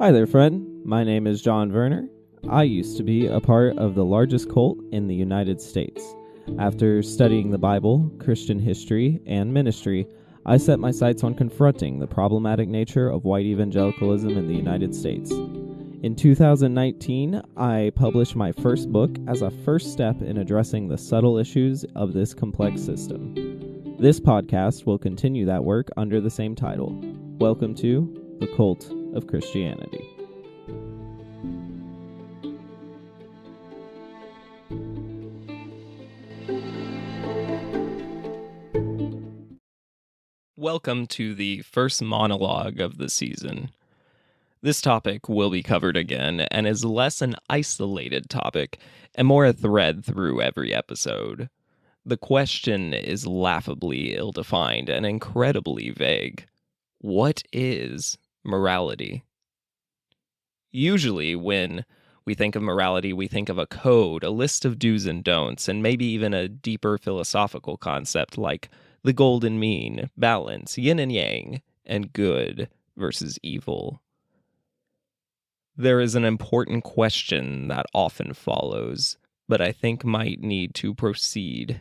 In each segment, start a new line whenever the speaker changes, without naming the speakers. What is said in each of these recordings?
Hi there, friend. My name is John Werner. I used to be a part of the largest cult in the United States. After studying the Bible, Christian history, and ministry, I set my sights on confronting the problematic nature of white evangelicalism in the United States. In 2019, I published my first book as a first step in addressing the subtle issues of this complex system. This podcast will continue that work under the same title. Welcome to The Cult of Christianity.
Welcome to the first monologue of the season. This topic will be covered again and is less an isolated topic and more a thread through every episode. The question is laughably ill-defined and incredibly vague. What is morality? Usually, when we think of morality, we think of a code, a list of do's and don'ts, and maybe even a deeper philosophical concept like the golden mean, balance, yin and yang, and good versus evil. There is an important question that often follows, but I think might need to proceed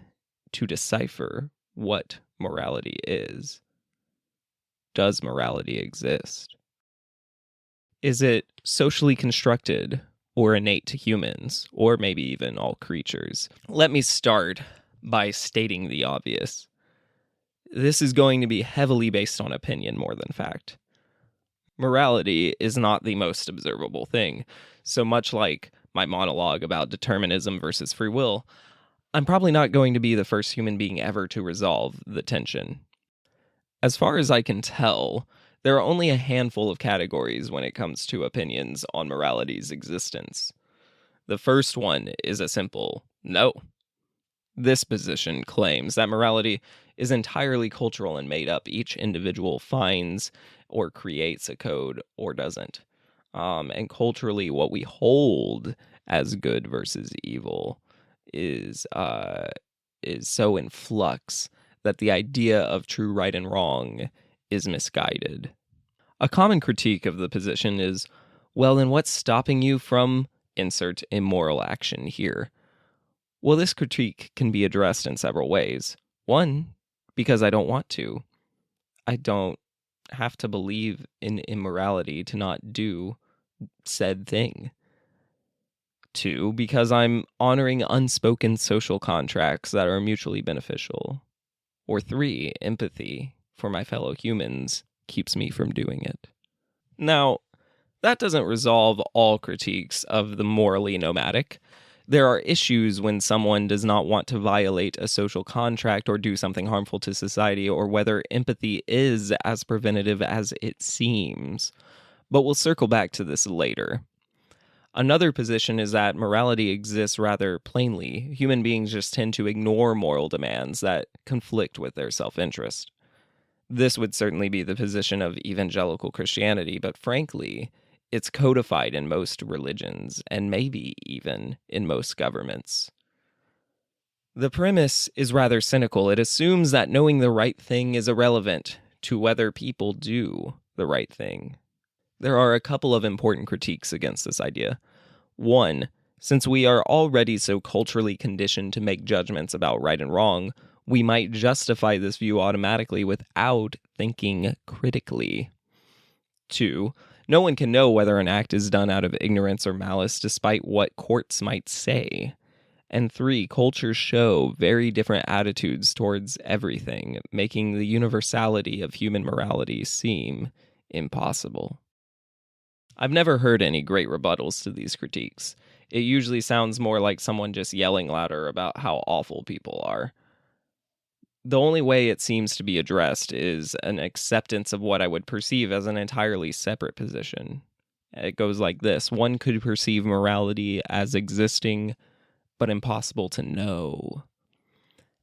to decipher what morality is. Does morality exist? Is it socially constructed or innate to humans, or maybe even all creatures? Let me start by stating the obvious. This is going to be heavily based on opinion more than fact. Morality is not the most observable thing, so much like my monologue about determinism versus free will, I'm probably not going to be the first human being ever to resolve the tension. As far as I can tell, there are only a handful of categories when it comes to opinions on morality's existence. The first one is a simple no. This position claims that morality is entirely cultural and made up. Each individual finds or creates a code or doesn't. And culturally, what we hold as good versus evil is so in flux that the idea of true right and wrong is misguided. A common critique of the position is, well, then what's stopping you from insert immoral action here? Well, this critique can be addressed in several ways. One, because I don't want to. I don't have to believe in immorality to not do said thing. Two, because I'm honoring unspoken social contracts that are mutually beneficial. Or three, empathy for my fellow humans keeps me from doing it. Now, that doesn't resolve all critiques of the morally nomadic. There are issues when someone does not want to violate a social contract or do something harmful to society, or whether empathy is as preventative as it seems. But we'll circle back to this later. Another position is that morality exists rather plainly. Human beings just tend to ignore moral demands that conflict with their self-interest. This would certainly be the position of evangelical Christianity, but frankly, it's codified in most religions, and maybe even in most governments. The premise is rather cynical. It assumes that knowing the right thing is irrelevant to whether people do the right thing. There are a couple of important critiques against this idea. One, since we are already so culturally conditioned to make judgments about right and wrong, we might justify this view automatically without thinking critically. Two, no one can know whether an act is done out of ignorance or malice despite what courts might say. And three, cultures show very different attitudes towards everything, making the universality of human morality seem impossible. I've never heard any great rebuttals to these critiques. It usually sounds more like someone just yelling louder about how awful people are. The only way it seems to be addressed is an acceptance of what I would perceive as an entirely separate position. It goes like this. One could perceive morality as existing, but impossible to know.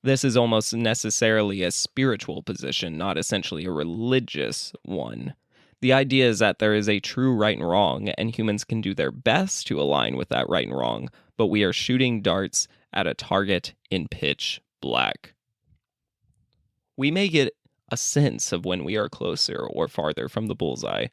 This is almost necessarily a spiritual position, not essentially a religious one. The idea is that there is a true right and wrong, and humans can do their best to align with that right and wrong, but we are shooting darts at a target in pitch black. We may get a sense of when we are closer or farther from the bullseye,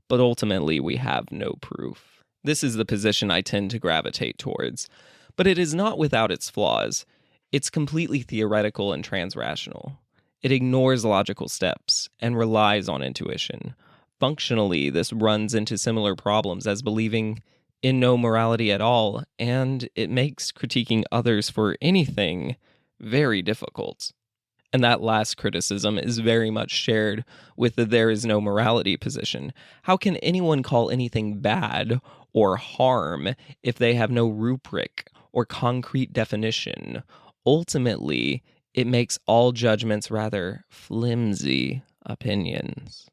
but ultimately we have no proof. This is the position I tend to gravitate towards, but it is not without its flaws. It's completely theoretical and transrational. It ignores logical steps and relies on intuition. Functionally, this runs into similar problems as believing in no morality at all, and it makes critiquing others for anything very difficult. And that last criticism is very much shared with the there is no morality position. How can anyone call anything bad or harm if they have no rubric or concrete definition? Ultimately, it makes all judgments rather flimsy opinions.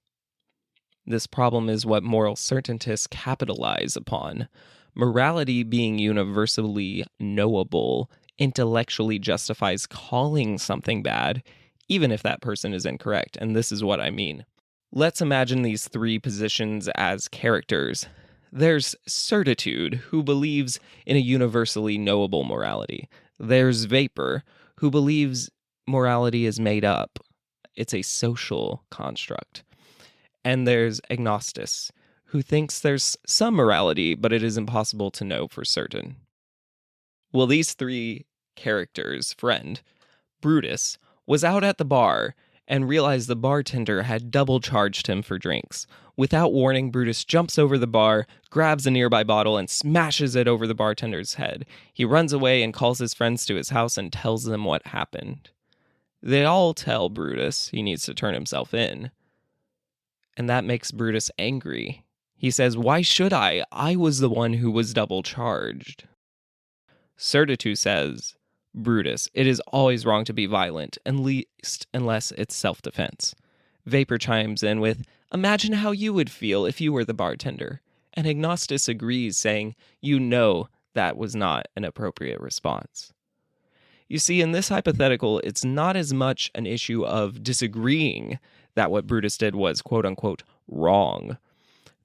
This problem is what moral certaintists capitalize upon. Morality being universally knowable intellectually justifies calling something bad, even if that person is incorrect. And this is what I mean. Let's imagine these three positions as characters. There's certitude, who believes in a universally knowable morality. There's vapor, who believes morality is made up. It's a social construct. And there's agnostis, who thinks there's some morality, but it is impossible to know for certain. Well, these three characters' friend, Brutus, was out at the bar and realized the bartender had double charged him for drinks. Without warning, Brutus jumps over the bar, grabs a nearby bottle, and smashes it over the bartender's head. He runs away and calls his friends to his house and tells them what happened. They all tell Brutus he needs to turn himself in. And that makes Brutus angry. He says, "Why should I? I was the one who was double charged." Certitude says, "Brutus, it is always wrong to be violent, at least unless it's self-defense." Vapor chimes in with, "Imagine how you would feel if you were the bartender." And Agnostis agrees, saying, "You know that was not an appropriate response." You see, in this hypothetical, it's not as much an issue of disagreeing that what Brutus did was quote-unquote wrong.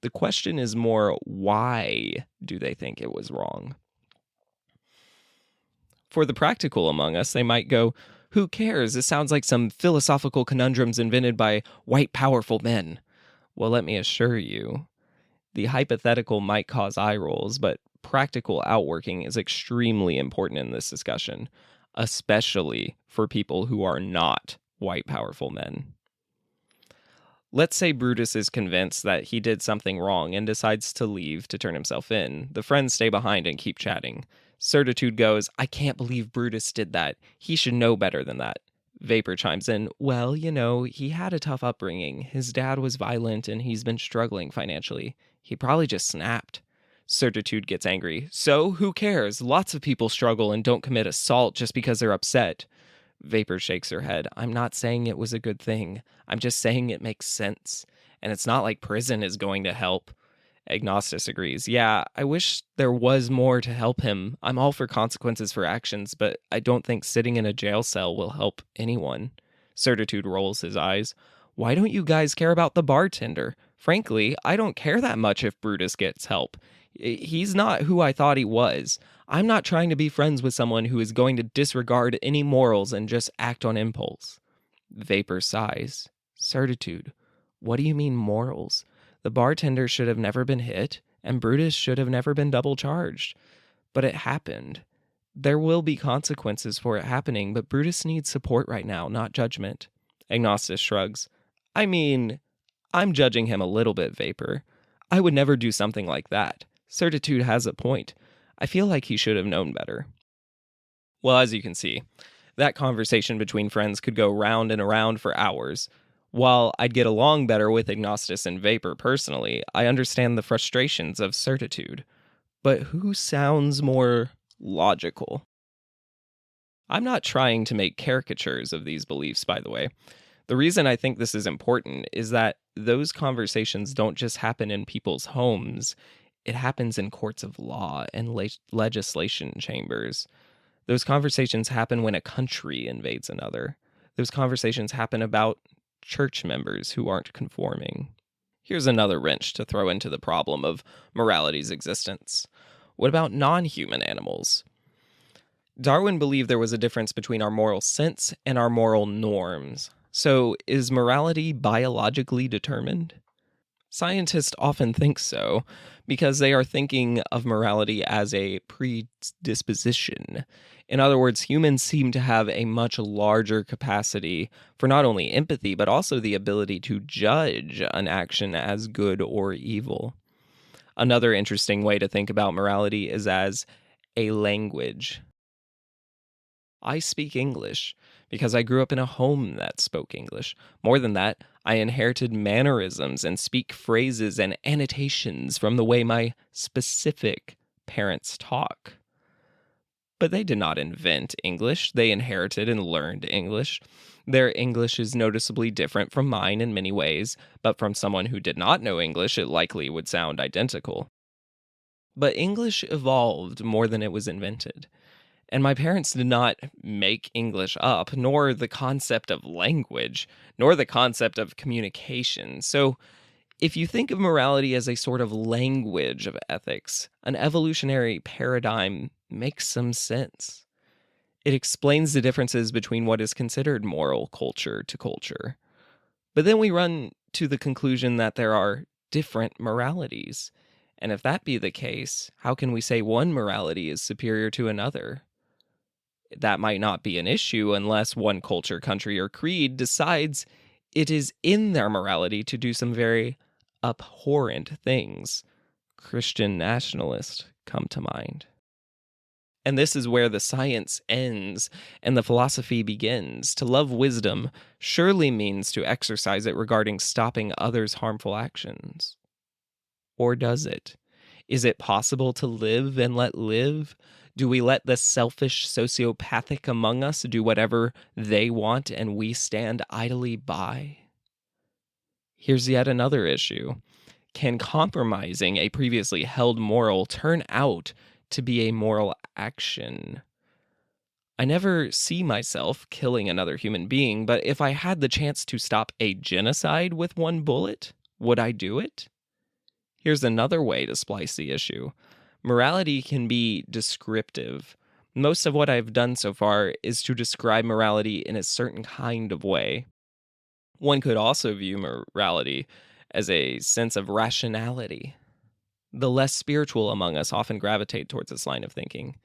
The question is more, why do they think it was wrong? For the practical among us, they might go, "Who cares? This sounds like some philosophical conundrums invented by white powerful men." Well, let me assure you, the hypothetical might cause eye rolls, but practical outworking is extremely important in this discussion, especially for people who are not white powerful men. Let's say Brutus is convinced that he did something wrong and decides to leave to turn himself in. The friends stay behind and keep chatting. Certitude goes, "I can't believe Brutus did that. He should know better than that." Vapor chimes in, "Well, he had a tough upbringing. His dad was violent and he's been struggling financially. He probably just snapped." Certitude gets angry. "So, who cares? Lots of people struggle and don't commit assault just because they're upset." Vapor shakes her head. "I'm not saying it was a good thing. I'm just saying it makes sense. And it's not like prison is going to help." Agnostis agrees. "Yeah, I wish there was more to help him. I'm all for consequences for actions, but I don't think sitting in a jail cell will help anyone." Certitude rolls his eyes. "Why don't you guys care about the bartender? Frankly, I don't care that much if Brutus gets help. He's not who I thought he was. I'm not trying to be friends with someone who is going to disregard any morals and just act on impulse." Vapor sighs. "Certitude, what do you mean morals? The bartender should have never been hit, and Brutus should have never been double charged. But it happened. There will be consequences for it happening, but Brutus needs support right now, not judgment." Agnostis shrugs. "I mean, I'm judging him a little bit, Vapor. I would never do something like that. Certitude has a point. I feel like he should have known better." Well, as you can see, that conversation between friends could go round and around for hours. While I'd get along better with Agnostis and Vapor personally, I understand the frustrations of Certitude. But who sounds more logical? I'm not trying to make caricatures of these beliefs, by the way. The reason I think this is important is that those conversations don't just happen in people's homes. It happens in courts of law and legislation chambers. Those conversations happen when a country invades another. Those conversations happen about church members who aren't conforming. Here's another wrench to throw into the problem of morality's existence. What about non-human animals? Darwin believed there was a difference between our moral sense and our moral norms. So, is morality biologically determined? Scientists often think so because they are thinking of morality as a predisposition. In other words, humans seem to have a much larger capacity for not only empathy, but also the ability to judge an action as good or evil. Another interesting way to think about morality is as a language. I speak English because I grew up in a home that spoke English. More than that, I inherited mannerisms and speak phrases and annotations from the way my specific parents talk. But they did not invent English. They inherited and learned English. Their English is noticeably different from mine in many ways, but from someone who did not know English, it likely would sound identical. But English evolved more than it was invented. And my parents did not make English up, nor the concept of language, nor the concept of communication. So if you think of morality as a sort of language of ethics, an evolutionary paradigm makes some sense. It explains the differences between what is considered moral culture to culture. But then we run to the conclusion that there are different moralities. And if that be the case, how can we say one morality is superior to another? That might not be an issue unless one culture, country, or creed decides it is in their morality to do some very abhorrent things. Christian nationalists come to mind. And this is where the science ends and the philosophy begins. To love wisdom surely means to exercise it regarding stopping others' harmful actions. Or does it? Is it possible to live and let live? Do we let the selfish sociopathic among us do whatever they want and we stand idly by? Here's yet another issue. Can compromising a previously held moral turn out to be a moral action? I never see myself killing another human being, but if I had the chance to stop a genocide with one bullet, would I do it? Here's another way to splice the issue. Morality can be descriptive. Most of what I've done so far is to describe morality in a certain kind of way. One could also view morality as a sense of rationality. The less spiritual among us often gravitate towards this line of thinking.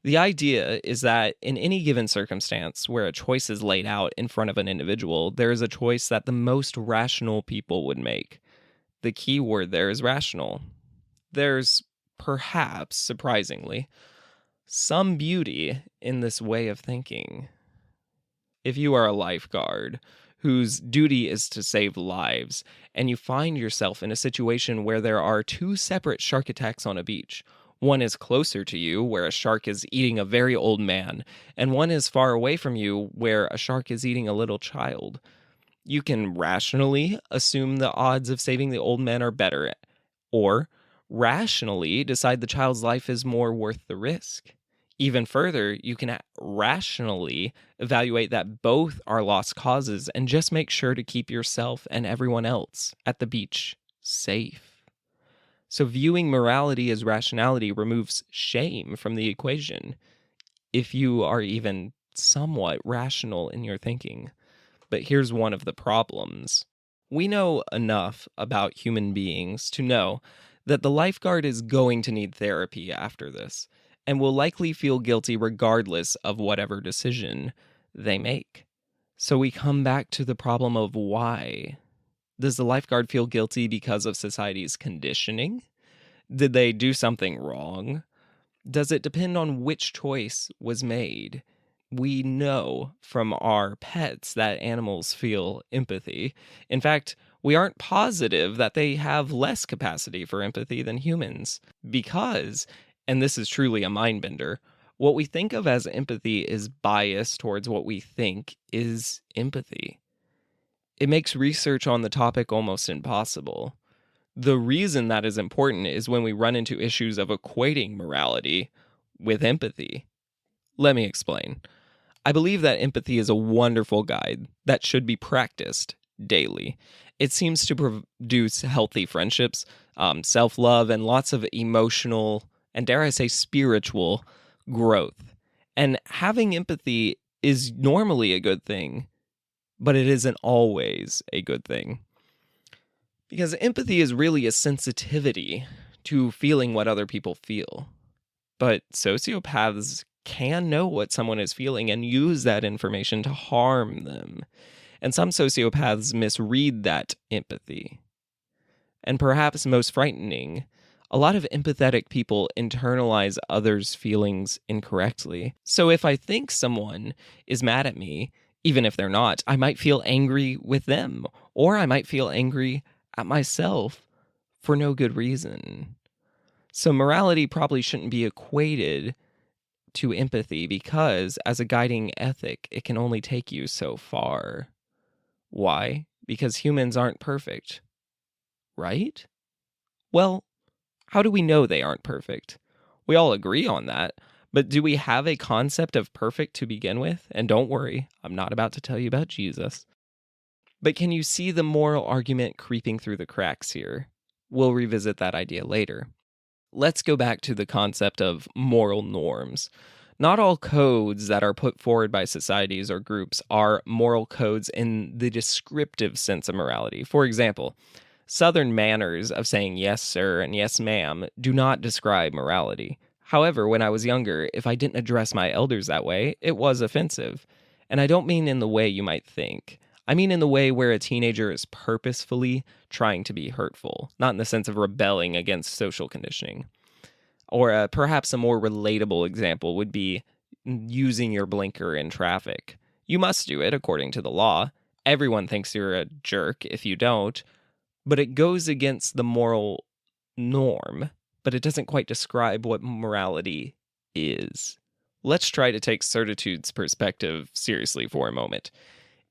The idea is that in any given circumstance where a choice is laid out in front of an individual, there is a choice that the most rational people would make. The key word there is rational. There's perhaps, surprisingly, some beauty in this way of thinking. If you are a lifeguard whose duty is to save lives, and you find yourself in a situation where there are two separate shark attacks on a beach, one is closer to you, where a shark is eating a very old man, and one is far away from you, where a shark is eating a little child, you can rationally assume the odds of saving the old man are better, or rationally decide the child's life is more worth the risk. Even further, you can rationally evaluate that both are lost causes and just make sure to keep yourself and everyone else at the beach safe. So viewing morality as rationality removes shame from the equation, if you are even somewhat rational in your thinking. But here's one of the problems. We know enough about human beings to know that the lifeguard is going to need therapy after this, and will likely feel guilty regardless of whatever decision they make. So we come back to the problem of why. Does the lifeguard feel guilty because of society's conditioning? Did they do something wrong? Does it depend on which choice was made? We know from our pets that animals feel empathy. In fact, we aren't positive that they have less capacity for empathy than humans because, and this is truly a mind bender, what we think of as empathy is biased towards what we think is empathy. It makes research on the topic almost impossible. The reason that is important is when we run into issues of equating morality with empathy. Let me explain. I believe that empathy is a wonderful guide that should be practiced daily. It seems to produce healthy friendships, self-love, and lots of emotional, and dare I say spiritual growth. And having empathy is normally a good thing, but it isn't always a good thing. Because empathy is really a sensitivity to feeling what other people feel. But sociopaths can know what someone is feeling and use that information to harm them. And some sociopaths misread that empathy. And perhaps most frightening, a lot of empathetic people internalize others' feelings incorrectly. So if I think someone is mad at me, even if they're not, I might feel angry with them, or I might feel angry at myself for no good reason. So morality probably shouldn't be equated to empathy because, as a guiding ethic, it can only take you so far. Why? Because humans aren't perfect. Right? Well, how do we know they aren't perfect? We all agree on that, but do we have a concept of perfect to begin with? And don't worry, I'm not about to tell you about Jesus. But can you see the moral argument creeping through the cracks here? We'll revisit that idea later. Let's go back to the concept of moral norms. Not all codes that are put forward by societies or groups are moral codes in the descriptive sense of morality. For example, Southern manners of saying yes, sir, and yes, ma'am do not describe morality. However, when I was younger, if I didn't address my elders that way, it was offensive. And I don't mean in the way you might think. I mean in the way where a teenager is purposefully trying to be hurtful, not in the sense of rebelling against social conditioning. Or perhaps a more relatable example would be using your blinker in traffic. You must do it according to the law. Everyone thinks you're a jerk if you don't, but it goes against the moral norm, but it doesn't quite describe what morality is. Let's try to take certitude's perspective seriously for a moment.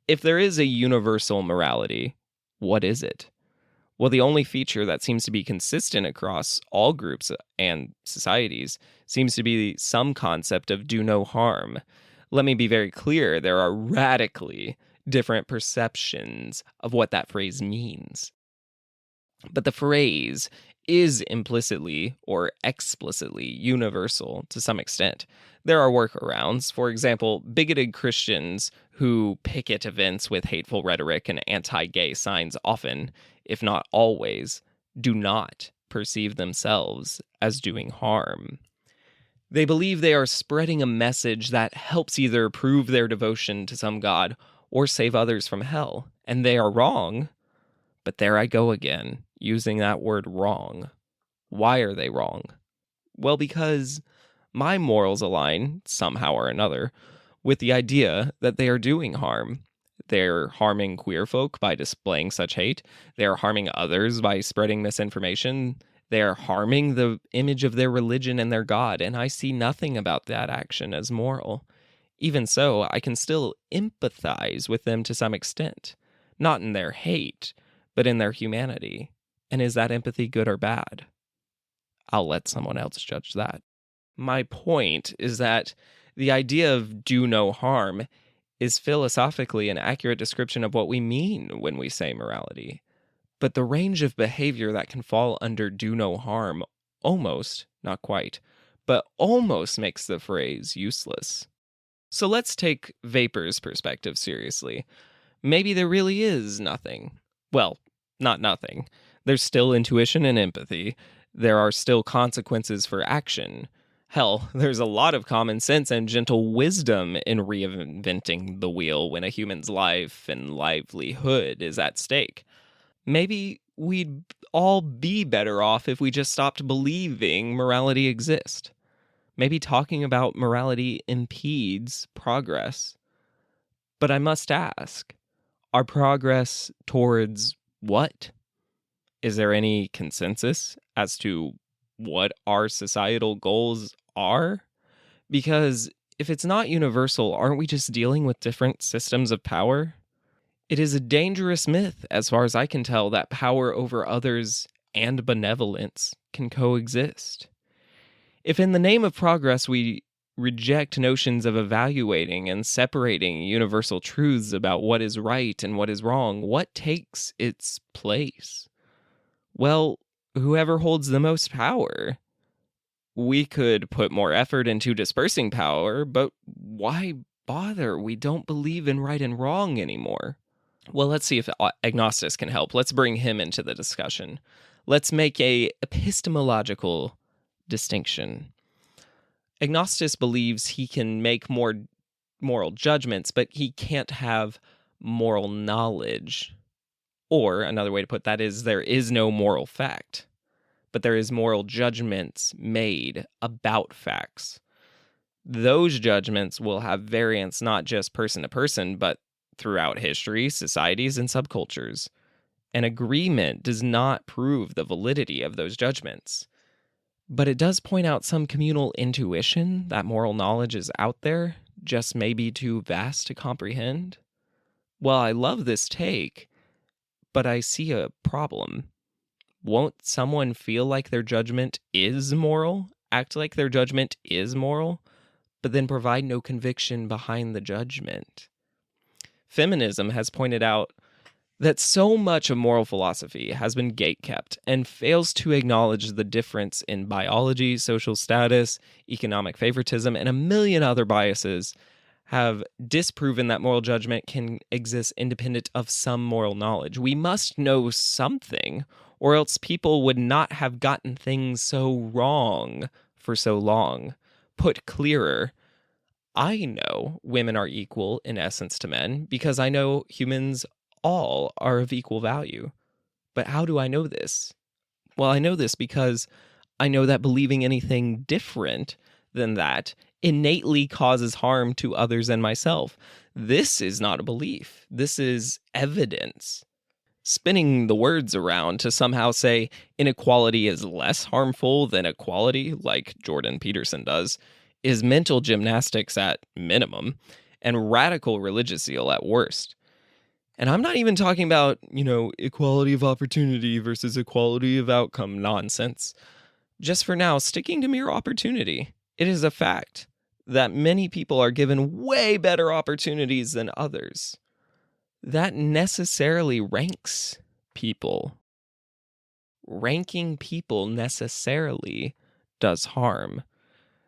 If there is a universal morality, what is it? Well, the only feature that seems to be consistent across all groups and societies seems to be some concept of do no harm. Let me be very clear, there are radically different perceptions of what that phrase means. But the phrase is implicitly or explicitly universal to some extent. There are workarounds. For example, bigoted Christians who picket events with hateful rhetoric and anti-gay signs often, if not always, do not perceive themselves as doing harm. They believe they are spreading a message that helps either prove their devotion to some god or save others from hell. And they are wrong. But there I go again, using that word wrong. Why are they wrong? Well, because my morals align, somehow or another, with the idea that they are doing harm. They're harming queer folk by displaying such hate. They're harming others by spreading misinformation. They're harming the image of their religion and their God, and I see nothing about that action as moral. Even so, I can still empathize with them to some extent. Not in their hate, but in their humanity. And is that empathy good or bad? I'll let someone else judge that. My point is that the idea of do no harm is philosophically an accurate description of what we mean when we say morality. But the range of behavior that can fall under do no harm almost, not quite, but almost makes the phrase useless. So let's take Vapor's perspective seriously. Maybe there really is nothing. Well, not nothing. There's still intuition and empathy. There are still consequences for action. Hell, there's a lot of common sense and gentle wisdom in reinventing the wheel when a human's life and livelihood is at stake. Maybe we'd all be better off if we just stopped believing morality exists. Maybe talking about morality impedes progress. But I must ask, our progress towards what? Is there any consensus as to what our societal goals are? Because if it's not universal, aren't we just dealing with different systems of power? It is a dangerous myth, as far as I can tell, that power over others and benevolence can coexist. If in the name of progress we reject notions of evaluating and separating universal truths about what is right and what is wrong, what takes its place? Well, whoever holds the most power. We could put more effort into dispersing power, but why bother? We don't believe in right and wrong anymore. Well, let's see if Agnostus can help. Let's bring him into the discussion. Let's make a epistemological distinction. Agnostus believes he can make more moral judgments, but he can't have moral knowledge. Or another way to put that is there is no moral fact, but there is moral judgments made about facts. Those judgments will have variance not just person to person, but throughout history, societies, and subcultures. An agreement does not prove the validity of those judgments, but it does point out some communal intuition that moral knowledge is out there, just maybe too vast to comprehend. Well, I love this take, but I see a problem. Won't someone feel like their judgment is moral, act like their judgment is moral, but then provide no conviction behind the judgment? Feminism has pointed out that so much of moral philosophy has been gatekept and fails to acknowledge the difference in biology, social status, economic favoritism, and a million other biases have disproven that moral judgment can exist independent of some moral knowledge. We must know something, or else people would not have gotten things so wrong for so long. Put clearer, I know women are equal in essence to men because I know humans all are of equal value. But how do I know this? Well, I know this because I know that believing anything different than that innately causes harm to others and myself. This is not a belief. This is evidence. Spinning the words around to somehow say inequality is less harmful than equality, like Jordan Peterson does, is mental gymnastics at minimum and radical religious zeal at worst. And I'm not even talking about, equality of opportunity versus equality of outcome nonsense. Just for now, sticking to mere opportunity. It is a fact that many people are given way better opportunities than others. That necessarily ranks people. Ranking people necessarily does harm.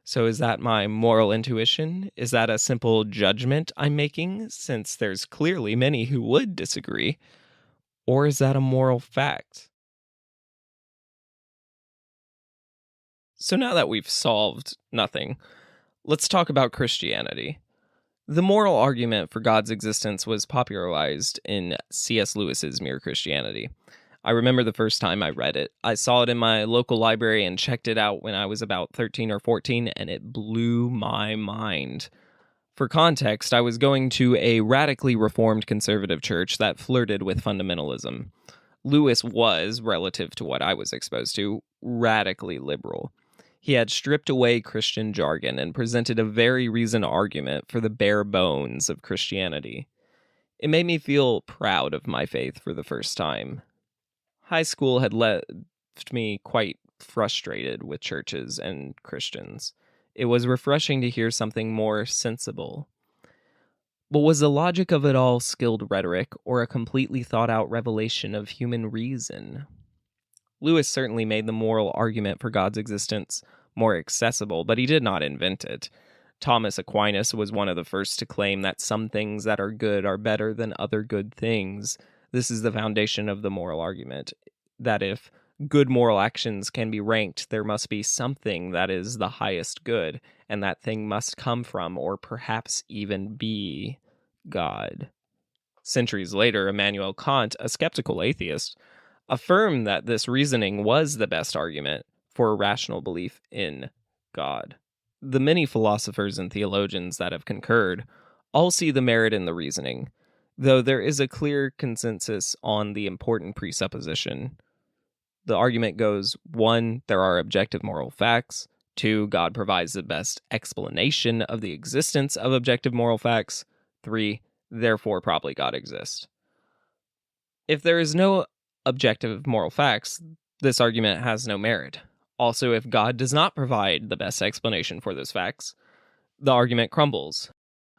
So is that my moral intuition? Is that a simple judgment I'm making, since there's clearly many who would disagree? Or is that a moral fact? So now that we've solved nothing, let's talk about Christianity. The moral argument for God's existence was popularized in C.S. Lewis's Mere Christianity. I remember the first time I read it. I saw it in my local library and checked it out when I was about 13 or 14, and it blew my mind. For context, I was going to a radically reformed conservative church that flirted with fundamentalism. Lewis was, relative to what I was exposed to, radically liberal. He had stripped away Christian jargon and presented a very reasoned argument for the bare bones of Christianity. It made me feel proud of my faith for the first time. High school had left me quite frustrated with churches and Christians. It was refreshing to hear something more sensible. But was the logic of it all skilled rhetoric or a completely thought-out revelation of human reason? Lewis certainly made the moral argument for God's existence more accessible, but he did not invent it. Thomas Aquinas was one of the first to claim that some things that are good are better than other good things. This is the foundation of the moral argument, that if good moral actions can be ranked, there must be something that is the highest good, and that thing must come from, or perhaps even be, God. Centuries later, Immanuel Kant, a skeptical atheist, affirmed that this reasoning was the best argument for a rational belief in God. The many philosophers and theologians that have concurred all see the merit in the reasoning, though there is a clear consensus on the important presupposition. The argument goes, 1, there are objective moral facts. 2, God provides the best explanation of the existence of objective moral facts. 3, therefore probably God exists. If there is no objective moral facts, this argument has no merit. Also, if God does not provide the best explanation for those facts, the argument crumbles.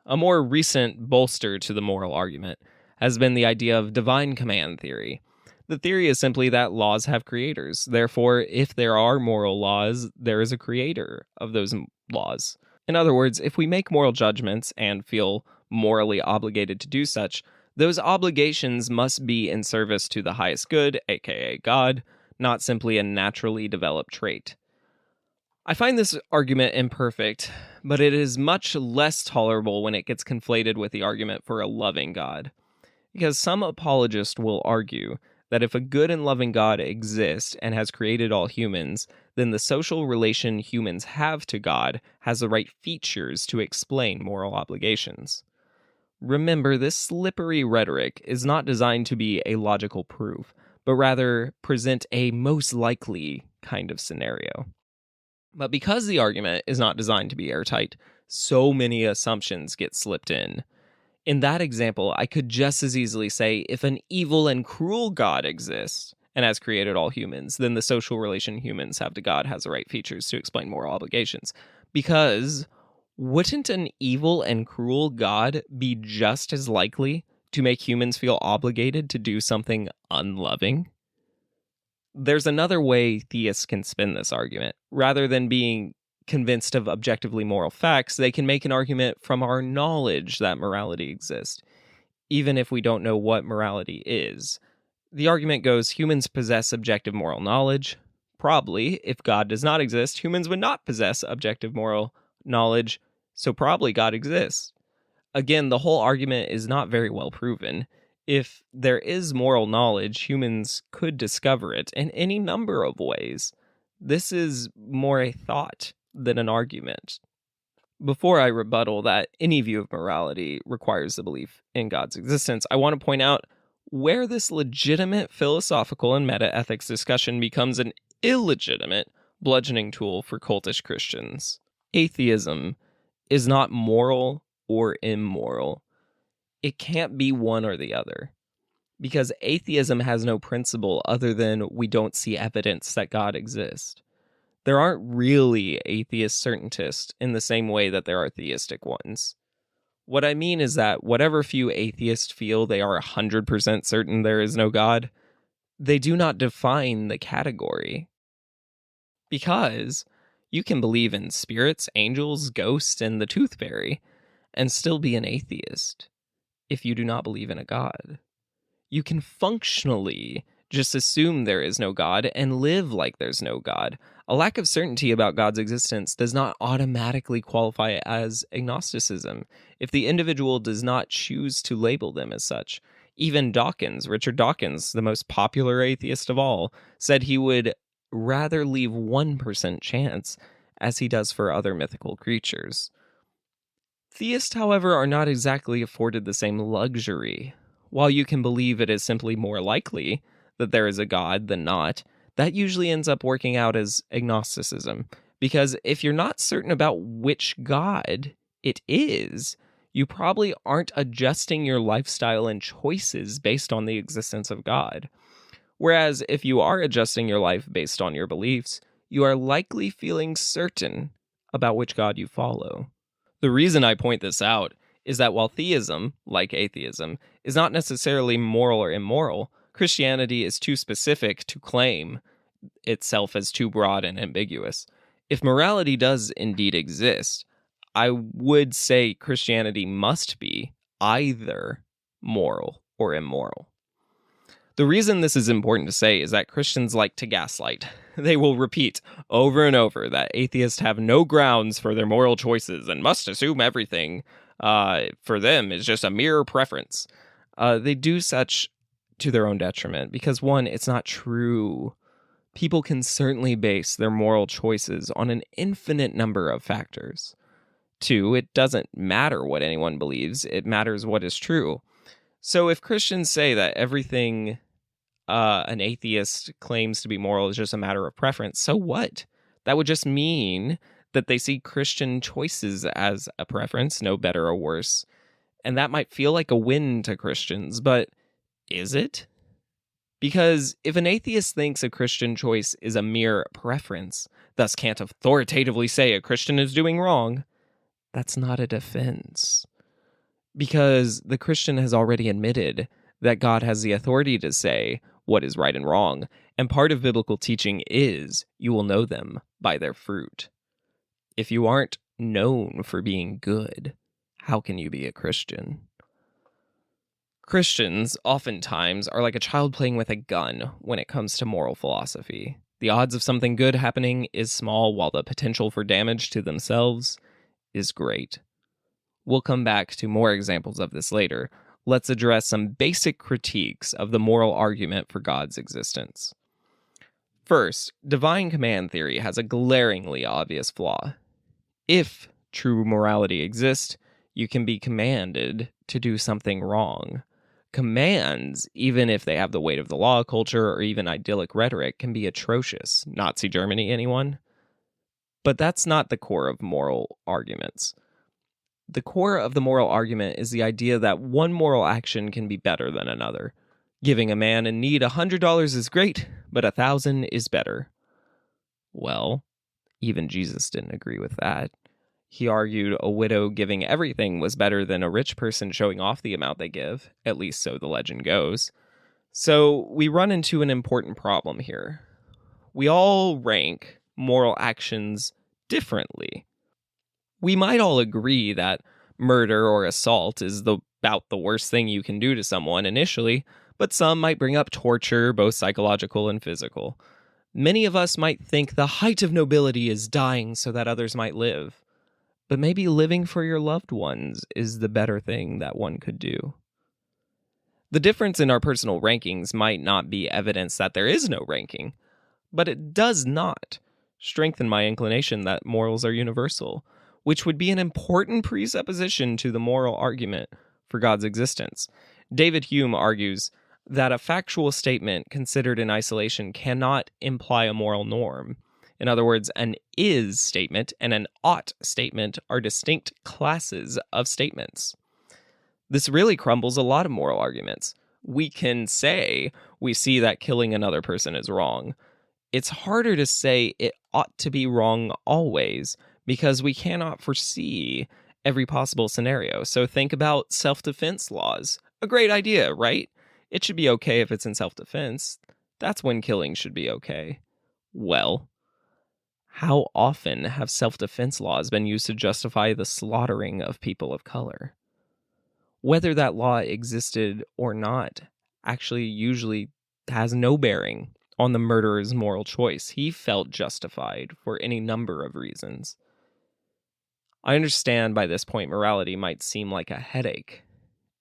A more recent bolster to the moral argument has been the idea of divine command theory. The theory is simply that laws have creators. Therefore, if there are moral laws, there is a creator of those laws. In other words, if we make moral judgments and feel morally obligated to do such, Those obligations must be in service to the highest good, aka God, not simply a naturally developed trait. I find this argument imperfect, but it is much less tolerable when it gets conflated with the argument for a loving God. Because some apologists will argue that if a good and loving God exists and has created all humans, then the social relation humans have to God has the right features to explain moral obligations. Remember, this slippery rhetoric is not designed to be a logical proof, but rather present a most likely kind of scenario. But because the argument is not designed to be airtight, so many assumptions get slipped in. In that example, I could just as easily say if an evil and cruel God exists and has created all humans, then the social relation humans have to God has the right features to explain moral obligations. Because wouldn't an evil and cruel God be just as likely to make humans feel obligated to do something unloving? There's another way theists can spin this argument. Rather than being convinced of objectively moral facts, they can make an argument from our knowledge that morality exists, even if we don't know what morality is. The argument goes humans possess objective moral knowledge. Probably, if God does not exist, humans would not possess objective moral knowledge, so probably God exists. Again, the whole argument is not very well proven. If there is moral knowledge, humans could discover it in any number of ways. This is more a thought than an argument. Before I rebuttal that any view of morality requires the belief in God's existence, I want to point out where this legitimate philosophical and meta-ethics discussion becomes an illegitimate bludgeoning tool for cultish Christians. Atheism is not moral or immoral. It can't be one or the other. Because atheism has no principle other than we don't see evidence that God exists. There aren't really atheist certaintists in the same way that there are theistic ones. What I mean is that whatever few atheists feel they are 100% certain there is no God, they do not define the category. Because you can believe in spirits, angels, ghosts, and the tooth fairy, and still be an atheist if you do not believe in a God. You can functionally just assume there is no God and live like there's no God. A lack of certainty about God's existence does not automatically qualify as agnosticism if the individual does not choose to label them as such. Even Dawkins, Richard Dawkins, the most popular atheist of all, said he would rather leave 1% chance as he does for other mythical creatures. Theists, however, are not exactly afforded the same luxury. While you can believe it is simply more likely that there is a God than not, that usually ends up working out as agnosticism. Because if you're not certain about which God it is, you probably aren't adjusting your lifestyle and choices based on the existence of God. Whereas if you are adjusting your life based on your beliefs, you are likely feeling certain about which God you follow. The reason I point this out is that while theism, like atheism, is not necessarily moral or immoral, Christianity is too specific to claim itself as too broad and ambiguous. If morality does indeed exist, I would say Christianity must be either moral or immoral. The reason this is important to say is that Christians like to gaslight. They will repeat over and over that atheists have no grounds for their moral choices and must assume everything for them is just a mere preference. They do such to their own detriment because, one, it's not true. People can certainly base their moral choices on an infinite number of factors. Two, it doesn't matter what anyone believes, it matters what is true. So if Christians say that everything an atheist claims to be moral is just a matter of preference, so what? That would just mean that they see Christian choices as a preference, no better or worse. And that might feel like a win to Christians, but is it? Because if an atheist thinks a Christian choice is a mere preference, thus can't authoritatively say a Christian is doing wrong, that's not a defense. Because the Christian has already admitted that God has the authority to say what is right and wrong, and part of biblical teaching is you will know them by their fruit. If you aren't known for being good, how can you be a Christian? Christians oftentimes are like a child playing with a gun when it comes to moral philosophy. The odds of something good happening is small, while the potential for damage to themselves is great. We'll come back to more examples of this later. Let's address some basic critiques of the moral argument for God's existence. First, divine command theory has a glaringly obvious flaw. If true morality exists, you can be commanded to do something wrong. Commands, even if they have the weight of the law, culture, or even idyllic rhetoric, can be atrocious. Nazi Germany, anyone? But that's not the core of moral arguments. The core of the moral argument is the idea that one moral action can be better than another. Giving a man in need $100 is great, but 1,000 is better. Well, even Jesus didn't agree with that. He argued a widow giving everything was better than a rich person showing off the amount they give, at least so the legend goes. So we run into an important problem here. We all rank moral actions differently. We might all agree that murder or assault is about the worst thing you can do to someone initially, but some might bring up torture, both psychological and physical. Many of us might think the height of nobility is dying so that others might live. But maybe living for your loved ones is the better thing that one could do. The difference in our personal rankings might not be evidence that there is no ranking, but it does not strengthen my inclination that morals are universal, which would be an important presupposition to the moral argument for God's existence. David Hume argues that a factual statement considered in isolation cannot imply a moral norm. In other words, an is statement and an ought statement are distinct classes of statements. This really crumbles a lot of moral arguments. We can say we see that killing another person is wrong. It's harder to say it ought to be wrong always because we cannot foresee every possible scenario. So think about self-defense laws. A great idea, right? It should be okay if it's in self-defense. That's when killing should be okay. Well, how often have self-defense laws been used to justify the slaughtering of people of color? Whether that law existed or not actually usually has no bearing on the murderer's moral choice. He felt justified for any number of reasons. I understand by this point morality might seem like a headache,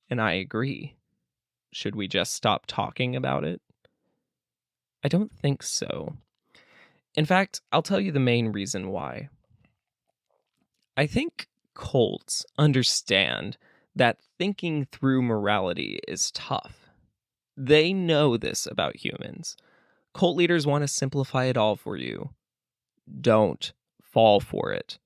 and I agree. Should we just stop talking about it? I don't think so. In fact, I'll tell you the main reason why. I think cults understand that thinking through morality is tough. They know this about humans. Cult leaders want to simplify it all for you. Don't fall for it.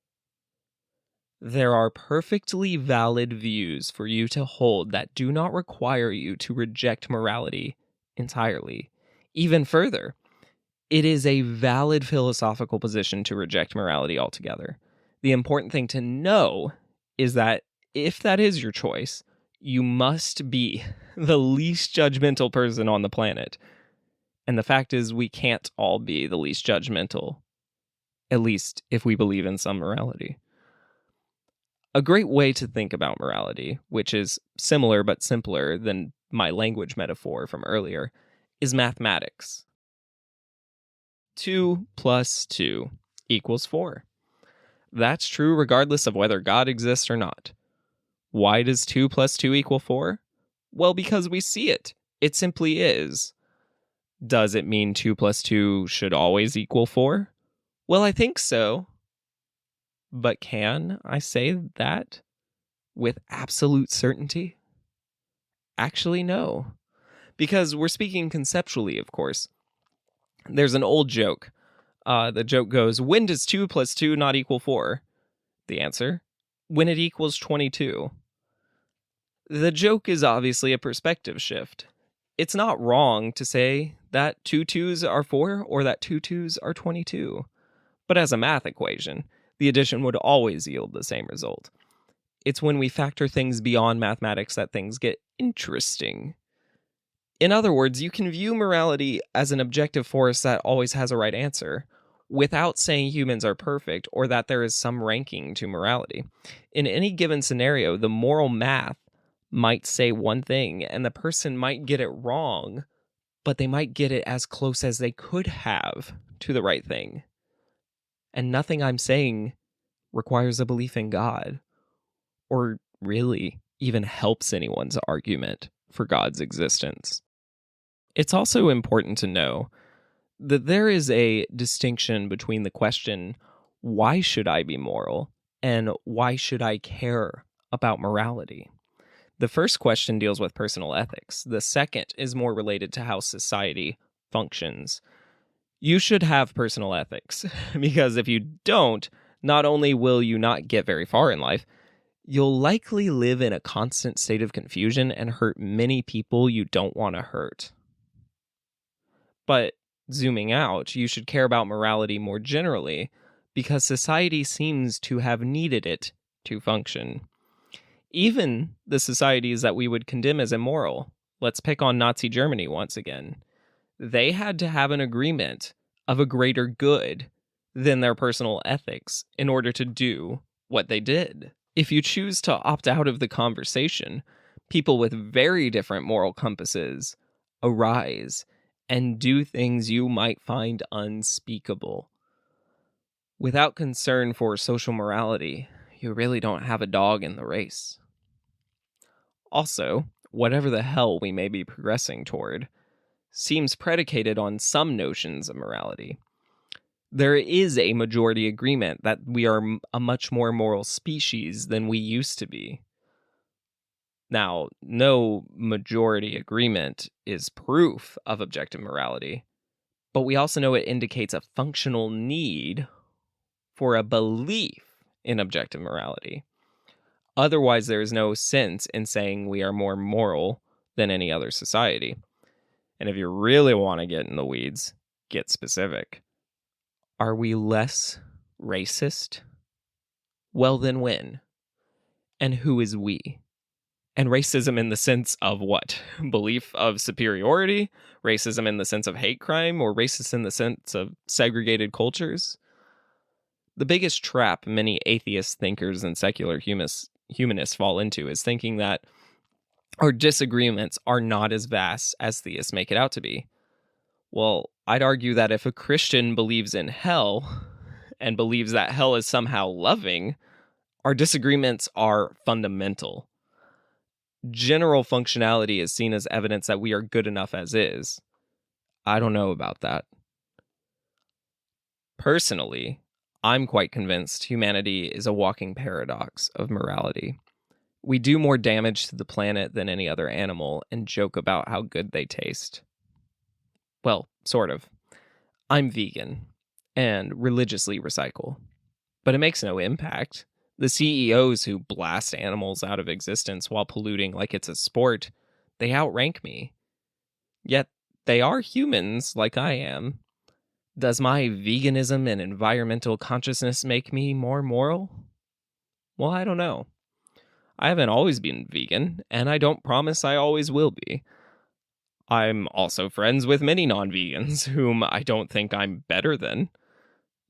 There are perfectly valid views for you to hold that do not require you to reject morality entirely. Even further, it is a valid philosophical position to reject morality altogether. The important thing to know is that if that is your choice, you must be the least judgmental person on the planet. And the fact is, we can't all be the least judgmental, at least if we believe in some morality. A great way to think about morality, which is similar but simpler than my language metaphor from earlier, is mathematics. 2 plus 2 equals 4. That's true regardless of whether God exists or not. Why does 2 plus 2 equal 4? Well, because we see it. It simply is. Does it mean 2 plus 2 should always equal 4? Well, I think so. But can I say that with absolute certainty? Actually, no. Because we're speaking conceptually, of course. There's an old joke. The joke goes, when does 2 plus 2 not equal 4? The answer, when it equals 22. The joke is obviously a perspective shift. It's not wrong to say that 2 2s are 4 or that 2 2s are 22. But as a math equation, the addition would always yield the same result. It's when we factor things beyond mathematics that things get interesting. In other words, you can view morality as an objective force that always has a right answer, without saying humans are perfect or that there is some ranking to morality. In any given scenario, the moral math might say one thing and the person might get it wrong, but they might get it as close as they could have to the right thing. And nothing I'm saying requires a belief in God, or really even helps anyone's argument for God's existence. It's also important to know that there is a distinction between the question, why should I be moral, and why should I care about morality? The first question deals with personal ethics. The second is more related to how society functions. You should have personal ethics, because if you don't, not only will you not get very far in life, you'll likely live in a constant state of confusion and hurt many people you don't want to hurt. But zooming out, you should care about morality more generally, because society seems to have needed it to function. Even the societies that we would condemn as immoral, let's pick on Nazi Germany once again, they had to have an agreement of a greater good than their personal ethics in order to do what they did. If you choose to opt out of the conversation, people with very different moral compasses arise and do things you might find unspeakable. Without concern for social morality, you really don't have a dog in the race. Also, whatever the hell we may be progressing toward seems predicated on some notions of morality. There is a majority agreement that we are a much more moral species than we used to be. Now, no majority agreement is proof of objective morality, but we also know it indicates a functional need for a belief in objective morality. Otherwise, there is no sense in saying we are more moral than any other society. And if you really want to get in the weeds, get specific. Are we less racist? Well, then when? And who is we? And racism in the sense of what? Belief of superiority? Racism in the sense of hate crime? Or racist in the sense of segregated cultures? The biggest trap many atheist thinkers and secular humanists fall into is thinking that our disagreements are not as vast as theists make it out to be. Well, I'd argue that if a Christian believes in hell and believes that hell is somehow loving, our disagreements are fundamental. General functionality is seen as evidence that we are good enough as is. I don't know about that. Personally, I'm quite convinced humanity is a walking paradox of morality. We do more damage to the planet than any other animal and joke about how good they taste. Well, sort of. I'm vegan and religiously recycle, but it makes no impact. The CEOs who blast animals out of existence while polluting like it's a sport, they outrank me. Yet they are humans like I am. Does my veganism and environmental consciousness make me more moral? Well, I don't know. I haven't always been vegan, and I don't promise I always will be. I'm also friends with many non-vegans whom I don't think I'm better than.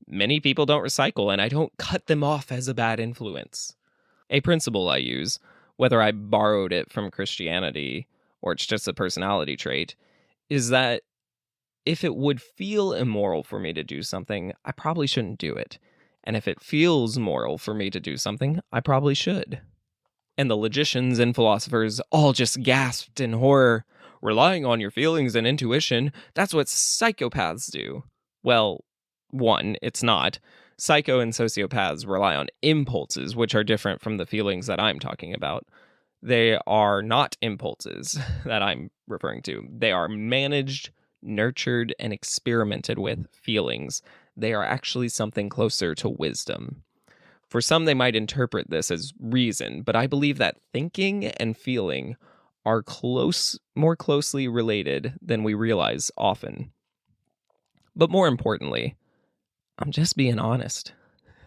Many people don't recycle, and I don't cut them off as a bad influence. A principle I use, whether I borrowed it from Christianity or it's just a personality trait, is that if it would feel immoral for me to do something, I probably shouldn't do it. And if it feels moral for me to do something, I probably should. And the logicians and philosophers all just gasped in horror. Relying on your feelings and intuition, that's what psychopaths do. Well, one, it's not. Psycho and sociopaths rely on impulses, which are different from the feelings that I'm talking about. They are not impulses that I'm referring to. They are managed, nurtured, and experimented with feelings. They are actually something closer to wisdom. For some, they might interpret this as reason, but I believe that thinking and feeling are more closely related than we realize often. But more importantly, I'm just being honest.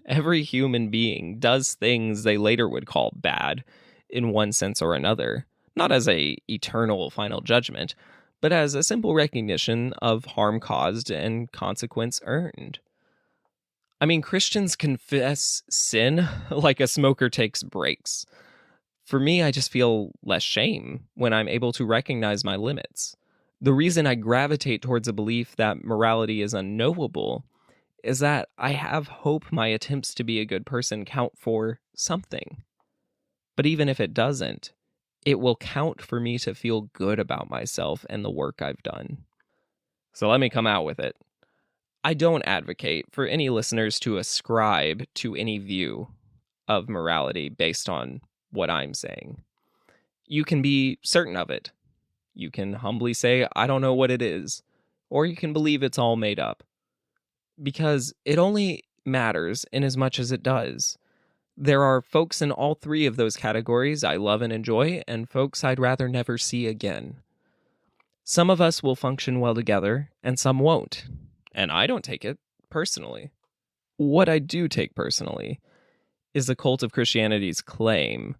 Every human being does things they later would call bad, in one sense or another, not as a eternal final judgment, but as a simple recognition of harm caused and consequence earned. I mean, Christians confess sin like a smoker takes breaks. For me, I just feel less shame when I'm able to recognize my limits. The reason I gravitate towards a belief that morality is unknowable is that I have hope my attempts to be a good person count for something. But even if it doesn't, it will count for me to feel good about myself and the work I've done. So let me come out with it. I don't advocate for any listeners to ascribe to any view of morality based on what I'm saying. You can be certain of it. You can humbly say, I don't know what it is. Or you can believe it's all made up. Because it only matters in as much as it does. There are folks in all three of those categories I love and enjoy, and folks I'd rather never see again. Some of us will function well together, and some won't. And I don't take it personally. What I do take personally is the cult of Christianity's claim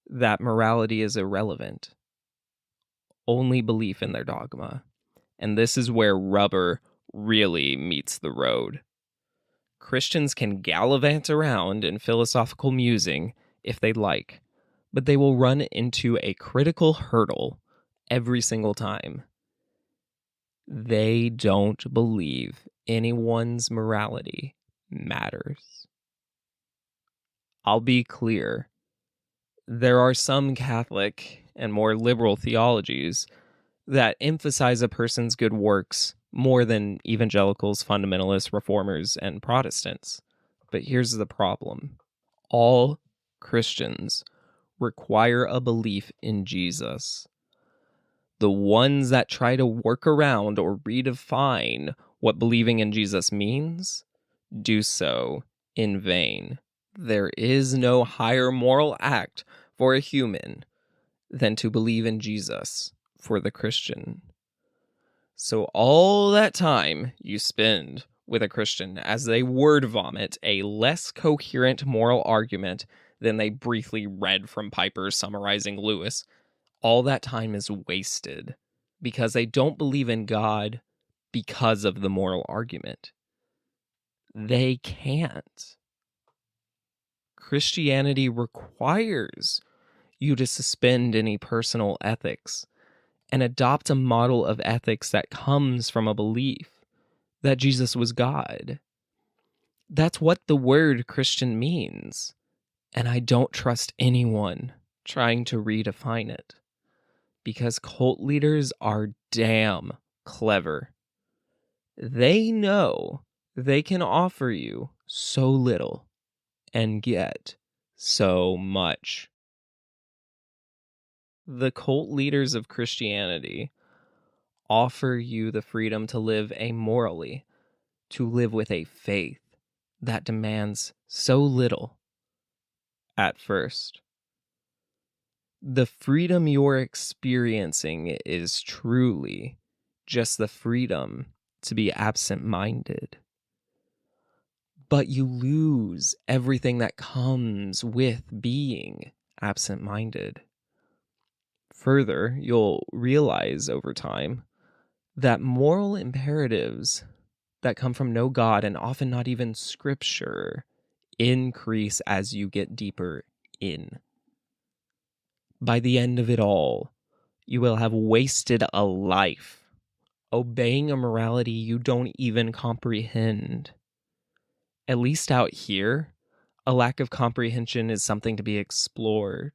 that morality is irrelevant. Only belief in their dogma. And this is where rubber really meets the road. Christians can gallivant around in philosophical musing if they like, but they will run into a critical hurdle every single time. They don't believe anyone's morality matters. I'll be clear. There are some Catholic and more liberal theologies that emphasize a person's good works more than evangelicals, fundamentalists, reformers, and Protestants. But here's the problem. All Christians require a belief in Jesus. The ones that try to work around or redefine what believing in Jesus means do so in vain. There is no higher moral act for a human than to believe in Jesus for the Christian. So all that time you spend with a Christian as they word vomit a less coherent moral argument than they briefly read from Piper summarizing Lewis, all that time is wasted because they don't believe in God because of the moral argument. They can't. Christianity requires you to suspend any personal ethics and adopt a model of ethics that comes from a belief that Jesus was God. That's what the word Christian means, and I don't trust anyone trying to redefine it, because cult leaders are damn clever. They know they can offer you so little and get so much. The cult leaders of Christianity offer you the freedom to live amorally, to live with a faith that demands so little at first. The freedom you're experiencing is truly just the freedom to be absent-minded. But you lose everything that comes with being absent-minded. Further, you'll realize over time that moral imperatives that come from no God and often not even Scripture increase as you get deeper in. By the end of it all, you will have wasted a life obeying a morality you don't even comprehend. At least out here, a lack of comprehension is something to be explored.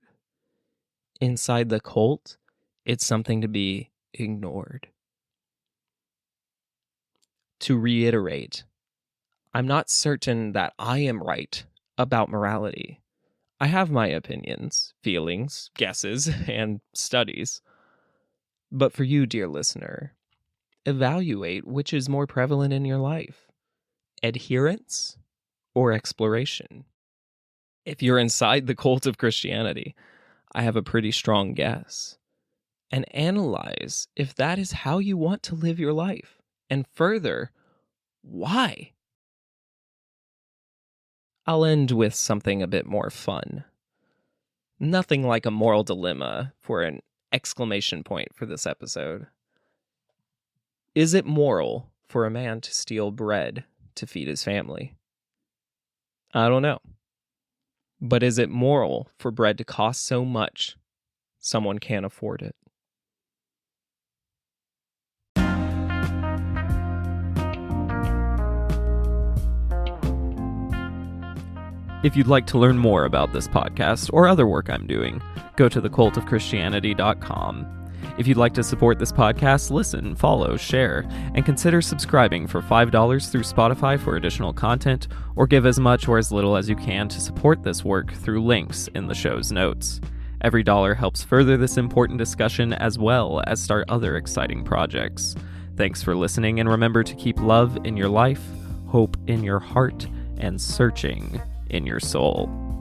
Inside the cult, it's something to be ignored. To reiterate, I'm not certain that I am right about morality. I have my opinions, feelings, guesses, and studies. But for you, dear listener, evaluate which is more prevalent in your life: adherence or exploration. If you're inside the cult of Christianity, I have a pretty strong guess. And analyze if that is how you want to live your life. And further, why? I'll end with something a bit more fun. Nothing like a moral dilemma for an exclamation point for this episode. Is it moral for a man to steal bread to feed his family? I don't know. But is it moral for bread to cost so much someone can't afford it? If you'd like to learn more about this podcast or other work I'm doing, go to thecultofchristianity.com. If you'd like to support this podcast, listen, follow, share, and consider subscribing for $5 through Spotify for additional content, or give as much or as little as you can to support this work through links in the show's notes. Every dollar helps further this important discussion as well as start other exciting projects. Thanks for listening, and remember to keep love in your life, hope in your heart, and searching in your soul.